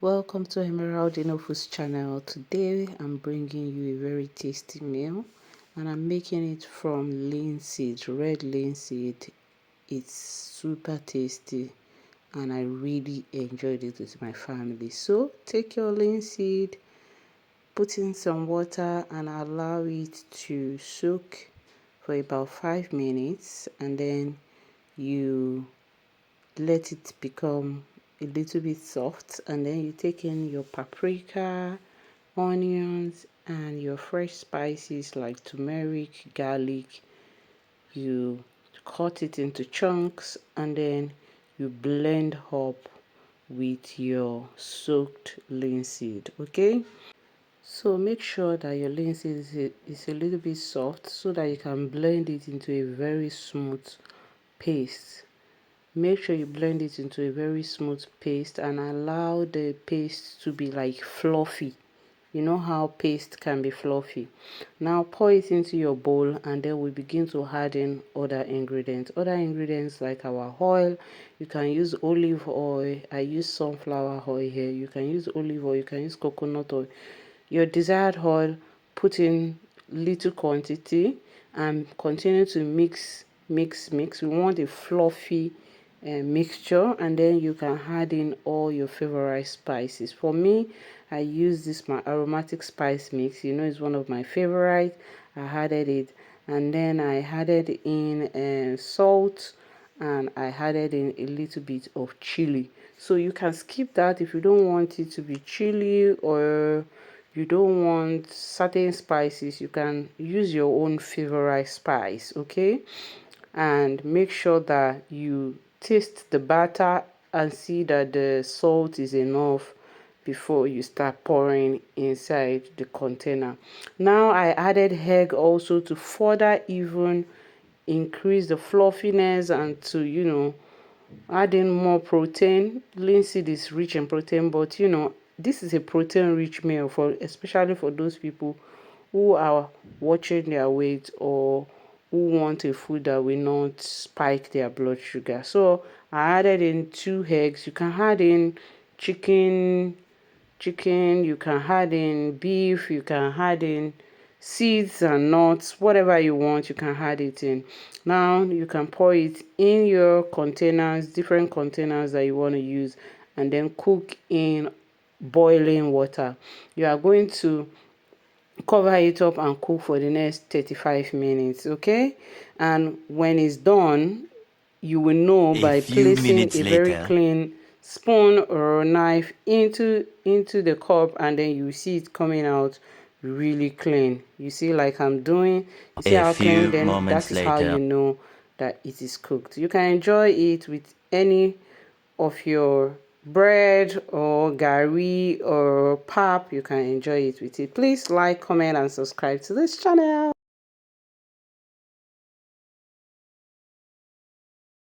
Welcome to Emerald Foods channel. Today I'm bringing you a very tasty meal and I'm making it from linseed, red linseed. It's super tasty and I really enjoyed it with my family. So take your linseed, put in some water and allow it to soak for about 5 minutes, and then you let it become a little bit soft, and then you take in your paprika, onions, and your fresh spices like turmeric, garlic. You cut it into chunks and then you blend up with your soaked linseed. Okay, so make sure that your linseed is a little bit soft so that you can blend it into a very smooth paste. Make sure you blend it into a very smooth paste and allow the paste to be like fluffy. You know how paste can be fluffy. Now pour it into your bowl and then we begin to add in other ingredients. Other ingredients like our oil. You can use olive oil. I use sunflower oil here. You can use olive oil. You can use coconut oil. Your desired oil, put in little quantity and continue to mix. We want a fluffy mixture, and then you can add in all your favorite spices. For me, I use this my aromatic spice mix. You know, it's one of my favorite. I added it, and then I added in salt, and I added in a little bit of chili. So you can skip that if you don't want it to be chili, or you don't want certain spices. You can use your own favorite spice. Okay, and make sure that you taste the batter and see that the salt is enough before you start pouring inside the container. Now I added egg also to further even increase the fluffiness and to add in more protein. Linseed is rich in protein, but this is a protein rich meal, for especially for those people who are watching their weight or who want a food that will not spike their blood sugar. So I added in 2 eggs. You can add in chicken, you can add in beef, you can add in seeds and nuts, whatever you want, you can add it in. Now you can pour it in your containers, different containers that you want to use, and then cook in boiling water. You are going to cover it up and cook for the next 35 minutes. Okay, and when it's done, you will know by placing a very clean spoon or knife into the cup, and then you see it coming out really clean. You see, like I'm doing, you see how clean, then that is how you know that it is cooked. You can enjoy it with any of your bread or gari or pap. You can enjoy it with it. Please like, comment and subscribe to this channel.